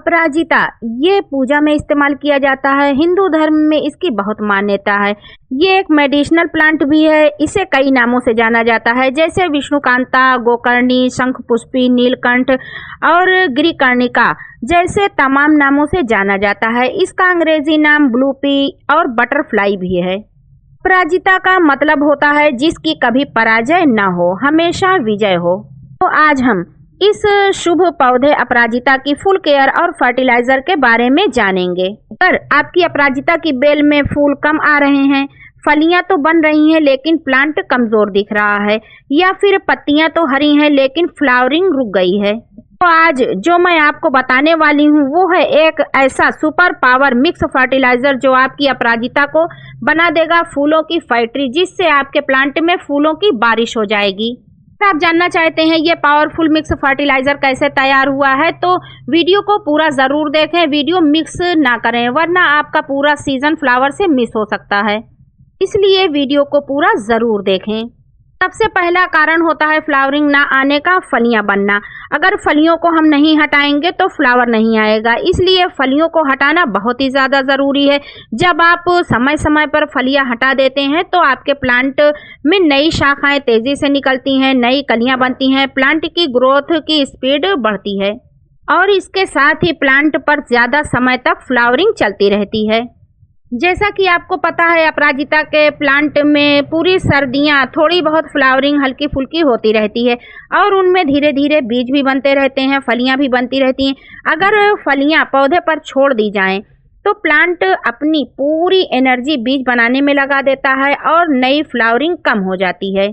अपराजिता ये पूजा में इस्तेमाल किया जाता है। हिंदू धर्म में इसकी बहुत मान्यता है। ये एक मेडिसिनल प्लांट भी है। इसे कई नामों से जाना जाता है, जैसे विष्णुकांता, गोकर्णी, शंखपुष्पी, नीलकंठ और गिरिकर्णिका जैसे तमाम नामों से जाना जाता है। इसका अंग्रेजी नाम ब्लू पी और बटरफ्लाई भी है। अपराजिता का मतलब होता है जिसकी कभी पराजय न हो, हमेशा विजय हो। तो आज हम इस शुभ पौधे अपराजिता की फुल केयर और फर्टिलाइजर के बारे में जानेंगे। अगर आपकी अपराजिता की बेल में फूल कम आ रहे हैं, फलियां तो बन रही हैं लेकिन प्लांट कमजोर दिख रहा है, या फिर पत्तियां तो हरी हैं लेकिन फ्लावरिंग रुक गई है, तो आज जो मैं आपको बताने वाली हूँ वो है एक ऐसा सुपर पावर मिक्स फर्टिलाइजर जो आपकी अपराजिता को बना देगा फूलों की फैक्ट्री, जिससे आपके प्लांट में फूलों की बारिश हो जाएगी। अगर आप जानना चाहते हैं ये पावरफुल मिक्स फर्टिलाइजर कैसे तैयार हुआ है तो वीडियो को पूरा जरूर देखें। वीडियो मिक्स ना करें वरना आपका पूरा सीजन फ्लावर से मिस हो सकता है, इसलिए वीडियो को पूरा जरूर देखें। सबसे पहला कारण होता है फ्लावरिंग ना आने का, फलियां बनना। अगर फलियों को हम नहीं हटाएंगे तो फ्लावर नहीं आएगा, इसलिए फलियों को हटाना बहुत ही ज़्यादा ज़रूरी है। जब आप समय समय पर फलियां हटा देते हैं तो आपके प्लांट में नई शाखाएं तेज़ी से निकलती हैं, नई कलियां बनती हैं, प्लांट की ग्रोथ की स्पीड बढ़ती है और इसके साथ ही प्लांट पर ज़्यादा समय तक फ्लावरिंग चलती रहती है। जैसा कि आपको पता है अपराजिता के प्लांट में पूरी सर्दियां थोड़ी बहुत फ्लावरिंग हल्की फुल्की होती रहती है और उनमें धीरे धीरे बीज भी बनते रहते हैं, फलियां भी बनती रहती हैं। अगर फलियां पौधे पर छोड़ दी जाएं तो प्लांट अपनी पूरी एनर्जी बीज बनाने में लगा देता है और नई फ्लावरिंग कम हो जाती है।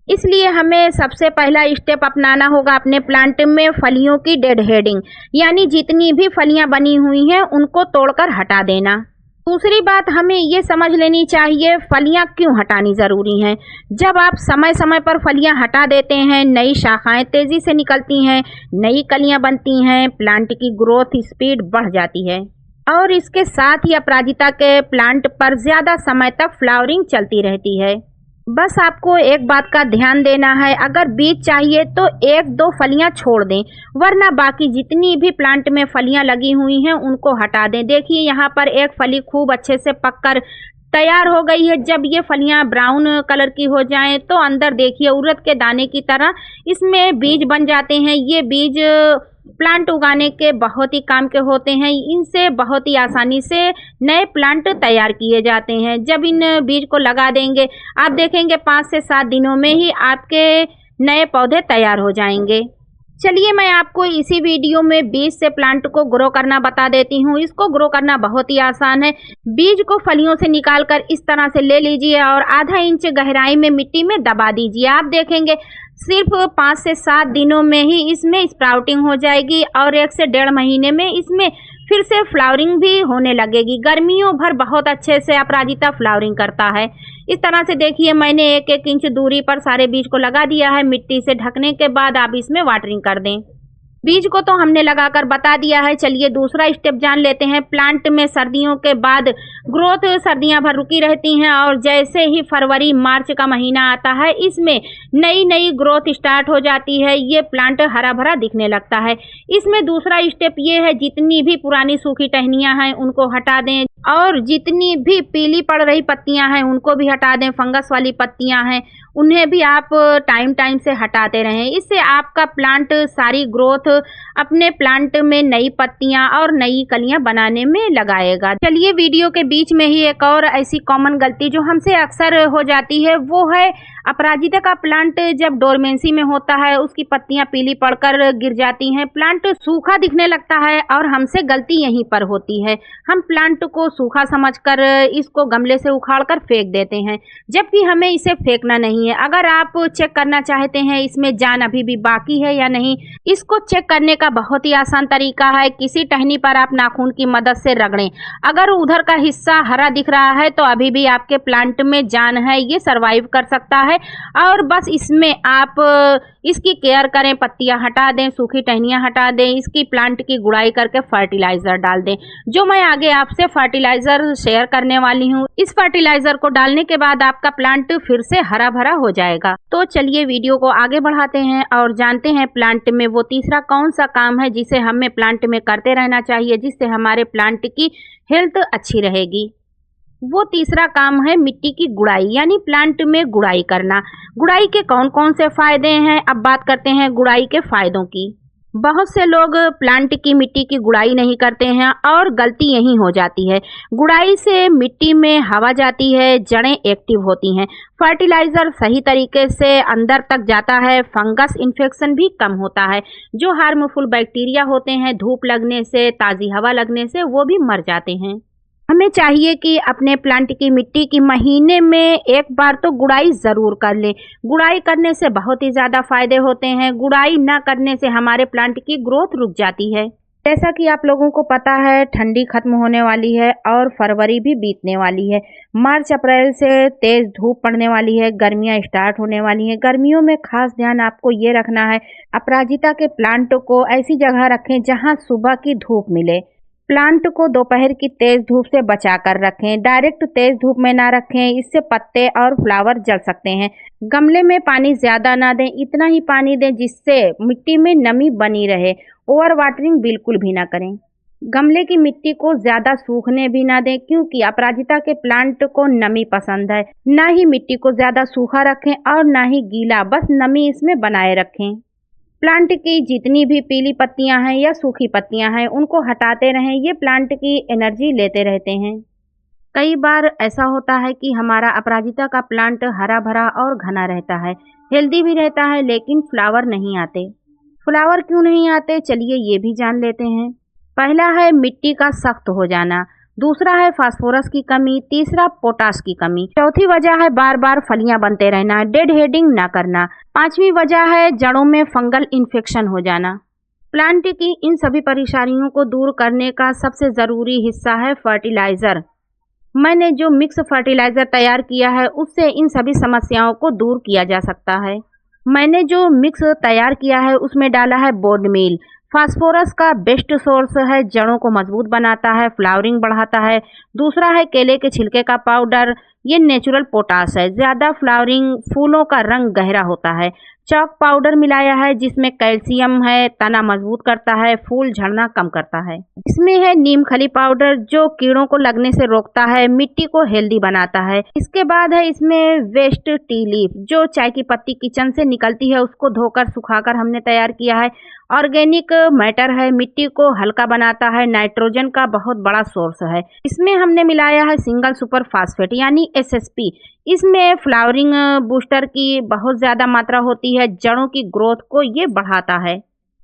इसलिए हमें सबसे पहला स्टेप अपनाना होगा अपने प्लांट में फलियों की डेड हेडिंग, यानी जितनी भी फलियां बनी हुई हैं उनको तोड़कर हटा देना। दूसरी बात हमें ये समझ लेनी चाहिए फलियां क्यों हटानी ज़रूरी हैं। जब आप समय समय पर फलियां हटा देते हैं, नई शाखाएं तेज़ी से निकलती हैं, नई कलियां बनती हैं, प्लांट की ग्रोथ स्पीड बढ़ जाती है और इसके साथ ही अपराजिता के प्लांट पर ज़्यादा समय तक फ्लावरिंग चलती रहती है। बस आपको एक बात का ध्यान देना है, अगर बीज चाहिए तो 1-2 फलियां छोड़ दें, वरना बाकी जितनी भी प्लांट में फलियां लगी हुई हैं उनको हटा दें। देखिए यहाँ पर एक फली खूब अच्छे से पककर तैयार हो गई है। जब ये फलियां ब्राउन कलर की हो जाएं तो अंदर देखिए उड़द के दाने की तरह इसमें बीज बन जाते हैं। ये बीज प्लांट उगाने के बहुत ही काम के होते हैं, इनसे बहुत ही आसानी से नए प्लांट तैयार किए जाते हैं। जब इन बीज को लगा देंगे आप देखेंगे 5 से 7 दिनों में ही आपके नए पौधे तैयार हो जाएंगे। चलिए मैं आपको इसी वीडियो में बीज से प्लांट को ग्रो करना बता देती हूँ। इसको ग्रो करना बहुत ही आसान है। बीज को फलियों से निकालकर इस तरह से ले लीजिए और आधा इंच गहराई में मिट्टी में दबा दीजिए। आप देखेंगे सिर्फ 5 से 7 दिनों में ही इसमें स्प्राउटिंग हो जाएगी और 1 से 1.5 महीने में इसमें फिर से फ्लावरिंग भी होने लगेगी। गर्मियों भर बहुत अच्छे से अपराजिता फ्लावरिंग करता है। इस तरह से देखिए मैंने 1-1 इंच दूरी पर सारे बीज को लगा दिया है। मिट्टी से ढकने के बाद आप इसमें वाटरिंग कर दें। बीज को तो हमने लगाकर बता दिया है। चलिए दूसरा स्टेप जान लेते हैं। प्लांट में सर्दियों के बाद ग्रोथ सर्दियां भर रुकी रहती हैं और जैसे ही फरवरी मार्च का महीना आता है इसमें नई नई ग्रोथ स्टार्ट हो जाती है। ये प्लांट हरा भरा दिखने लगता है। इसमें दूसरा स्टेप ये है जितनी भी पुरानी सूखी टहनियां हैं उनको हटा दें और जितनी भी पीली पड़ रही पत्तियां हैं उनको भी हटा दें। फंगस वाली पत्तियां हैं उन्हें भी आप टाइम टाइम से हटाते रहें। इससे आपका प्लांट सारी ग्रोथ अपने प्लांट में नई पत्तियां और नई कलियां बनाने में लगाएगा। चलिए वीडियो के बीच में ही एक और ऐसी कॉमन गलती जो हमसे अक्सर हो जाती है वो है अपराजिता का प्लांट जब डोरमेंसी में होता है उसकी पत्तियां पीली पड़कर गिर जाती हैं, प्लांट सूखा दिखने लगता है और हमसे गलती यहीं पर होती है। हम प्लांट को सूखा समझकर इसको गमले से उखाड़कर फेंक देते हैं, जबकि हमें इसे फेंकना नहीं है। अगर आप चेक करना चाहते हैं इसमें जान अभी भी बाकी है या नहीं, इसको चेक करने का बहुत ही आसान तरीका है। किसी टहनी पर आप नाखून की मदद से रगड़ें, अगर उधर का हिस्सा हरा दिख रहा है तो अभी भी आपके प्लांट में जान है, ये सर्वाइव कर सकता है। और बस इसमें आप इसकी केयर करें, पत्तियां हटा दें, सूखी टहनियां हटा दें, इसकी प्लांट की गुड़ाई करके फर्टिलाइजर डाल दें, जो मैं आगे आपसे फर्टिलाइजर शेयर करने वाली हूँ। इस फर्टिलाइजर को डालने के बाद आपका प्लांट फिर से हरा भरा हो जाएगा। तो चलिए वीडियो को आगे बढ़ाते हैं और जानते हैं प्लांट में वो तीसरा कौन सा काम है जिसे हमें प्लांट में करते रहना चाहिए, जिससे हमारे प्लांट की हेल्थ अच्छी रहेगी। वो तीसरा काम है मिट्टी की गुड़ाई, यानी प्लांट में गुड़ाई करना। गुड़ाई के कौन कौन से फायदे हैं, अब बात करते हैं गुड़ाई के फायदों की। बहुत से लोग प्लांट की मिट्टी की गुड़ाई नहीं करते हैं और गलती यही हो जाती है। गुड़ाई से मिट्टी में हवा जाती है, जड़ें एक्टिव होती हैं, फर्टिलाइजर सही तरीके से अंदर तक जाता है, फंगस इन्फेक्शन भी कम होता है। जो हार्मफुल बैक्टीरिया होते हैं धूप लगने से, ताज़ी हवा लगने से, वो भी मर जाते हैं। हमें चाहिए कि अपने प्लांट की मिट्टी की महीने में एक बार तो गुड़ाई ज़रूर कर लें। गुड़ाई करने से बहुत ही ज़्यादा फायदे होते हैं। गुड़ाई न करने से हमारे प्लांट की ग्रोथ रुक जाती है। जैसा कि आप लोगों को पता है, ठंडी खत्म होने वाली है और फरवरी भी बीतने वाली है। मार्च अप्रैल से तेज़ धूप पड़ने वाली है, गर्मियां स्टार्ट होने वाली हैं। गर्मियों में खास ध्यान आपको ये रखना है, अपराजिता के प्लांट को ऐसी जगह रखें जहां सुबह की धूप मिले। प्लांट को दोपहर की तेज धूप से बचा कर रखें, डायरेक्ट तेज धूप में ना रखें, इससे पत्ते और फ्लावर जल सकते हैं। गमले में पानी ज़्यादा ना दें, इतना ही पानी दें जिससे मिट्टी में नमी बनी रहे। ओवर वाटरिंग बिल्कुल भी ना करें। गमले की मिट्टी को ज़्यादा सूखने भी ना दें, क्योंकि अपराजिता के प्लांट को नमी पसंद है। ना ही मिट्टी को ज़्यादा सूखा रखें और ना ही गीला, बस नमी इसमें बनाए रखें। प्लांट की जितनी भी पीली पत्तियां हैं या सूखी पत्तियां हैं उनको हटाते रहें, ये प्लांट की एनर्जी लेते रहते हैं। कई बार ऐसा होता है कि हमारा अपराजिता का प्लांट हरा भरा और घना रहता है, हेल्दी भी रहता है, लेकिन फ्लावर नहीं आते। फ्लावर क्यों नहीं आते, चलिए ये भी जान लेते हैं। पहला है मिट्टी का सख्त हो जाना, दूसरा है फास्फोरस की कमी, तीसरा पोटाश की कमी, चौथी वजह है बार बार फलियां बनते रहना, डेड हेडिंग ना करना, पांचवी वजह है जड़ों में फंगल इन्फेक्शन हो जाना। प्लांट की इन सभी परेशानियों को दूर करने का सबसे ज़रूरी हिस्सा है फर्टिलाइज़र। मैंने जो मिक्स फर्टिलाइज़र तैयार किया है उससे इन सभी समस्याओं को दूर किया जा सकता है। मैंने जो मिक्स तैयार किया है उसमें डाला है बोन मील। फास्फोरस का बेस्ट सोर्स है, जड़ों को मजबूत बनाता है, फ्लावरिंग बढ़ाता है। दूसरा है केले के छिलके का पाउडर, ये नेचुरल पोटाश है, ज़्यादा फ्लावरिंग, फूलों का रंग गहरा होता है। चॉक पाउडर मिलाया है जिसमें कैल्शियम है, तना मजबूत करता है, फूल झड़ना कम करता है। इसमें है नीम खली पाउडर जो कीड़ों को लगने से रोकता है, मिट्टी को हेल्दी बनाता है। इसके बाद है इसमें वेस्ट टी लीफ, जो चाय की पत्ती किचन से निकलती है उसको धोकर सुखाकर हमने तैयार किया है। ऑर्गेनिक मैटर है, मिट्टी को हल्का बनाता है, नाइट्रोजन का बहुत बड़ा सोर्स है। इसमें हमने मिलाया है सिंगल सुपर फास्फेट यानी SSP। इसमें फ्लावरिंग बूस्टर की बहुत ज़्यादा मात्रा होती है, जड़ों की ग्रोथ को ये बढ़ाता है।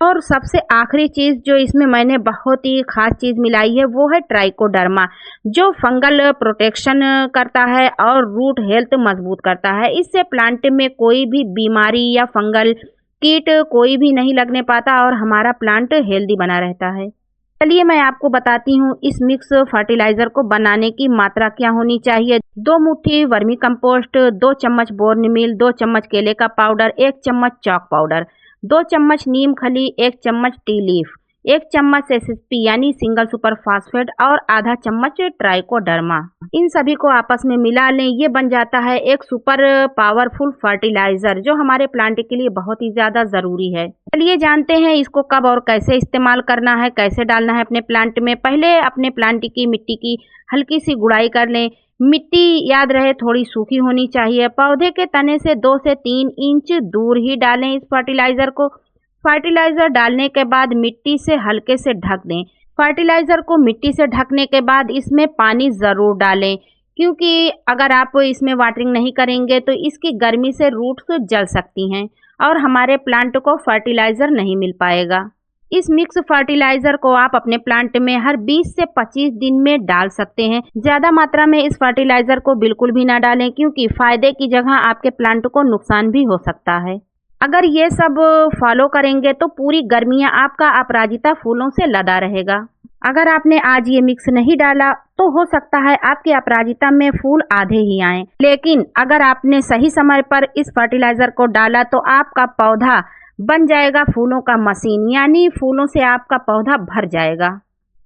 और सबसे आखिरी चीज़ जो इसमें मैंने बहुत ही खास चीज़ मिलाई है वो है ट्राइकोडर्मा, जो फंगल प्रोटेक्शन करता है और रूट हेल्थ मजबूत करता है। इससे प्लांट में कोई भी बीमारी या फंगल कीट कोई भी नहीं लगने पाता और हमारा प्लांट हेल्दी बना रहता है। चलिए मैं आपको बताती हूँ इस मिक्स फर्टिलाइज़र को बनाने की मात्रा क्या होनी चाहिए। 2 मुट्ठी वर्मी कंपोस्ट, 2 चम्मच बोर्न मील, 2 चम्मच केले का पाउडर, 1 चम्मच चॉक पाउडर, 2 चम्मच नीम खली, 1 चम्मच टी लीफ, 1 चम्मच SSP यानी सिंगल सुपर फास्फेट और आधा चम्मच ट्राइकोडर्मा। इन सभी को आपस में मिला लें, ये बन जाता है एक सुपर पावरफुल फर्टिलाइज़र जो हमारे प्लांट के लिए बहुत ही ज़्यादा ज़रूरी है। चलिए जानते हैं इसको कब और कैसे इस्तेमाल करना है, कैसे डालना है अपने प्लांट में। पहले अपने प्लांट की मिट्टी की हल्की सी गुड़ाई कर लें। मिट्टी याद रहे थोड़ी सूखी होनी चाहिए। पौधे के तने से 2 से 3 इंच दूर ही डालें इस फर्टिलाइज़र को। फर्टिलाइज़र डालने के बाद मिट्टी से हल्के से ढक दें। फर्टिलाइज़र को मिट्टी से ढकने के बाद इसमें पानी ज़रूर डालें, क्योंकि अगर आप इसमें वाटरिंग नहीं करेंगे तो इसकी गर्मी से रूट्स जल सकती हैं और हमारे प्लांट को फर्टिलाइज़र नहीं मिल पाएगा। इस मिक्स फर्टिलाइज़र को आप अपने प्लांट में हर 20 से 25 दिन में डाल सकते हैं। ज़्यादा मात्रा में इस फर्टिलाइज़र को बिल्कुल भी ना डालें, क्योंकि फ़ायदे की जगह आपके प्लांट को नुकसान भी हो सकता है। अगर ये सब फॉलो करेंगे तो पूरी गर्मियाँ आपका अपराजिता फूलों से लदा रहेगा। अगर आपने आज ये मिक्स नहीं डाला तो हो सकता है आपकी अपराजिता में फूल आधे ही आए, लेकिन अगर आपने सही समय पर इस फर्टिलाइजर को डाला तो आपका पौधा बन जाएगा फूलों का मशीन, यानी फूलों से आपका पौधा भर जाएगा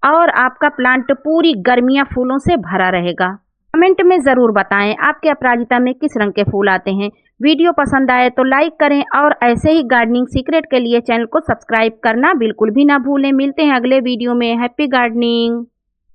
और आपका प्लांट पूरी गर्मियां फूलों से भरा रहेगा। कमेंट में ज़रूर बताएं आपके अपराजिता में किस रंग के फूल आते हैं। वीडियो पसंद आए तो लाइक करें और ऐसे ही गार्डनिंग सीक्रेट के लिए चैनल को सब्सक्राइब करना बिल्कुल भी ना भूलें। मिलते हैं अगले वीडियो में। Happy gardening.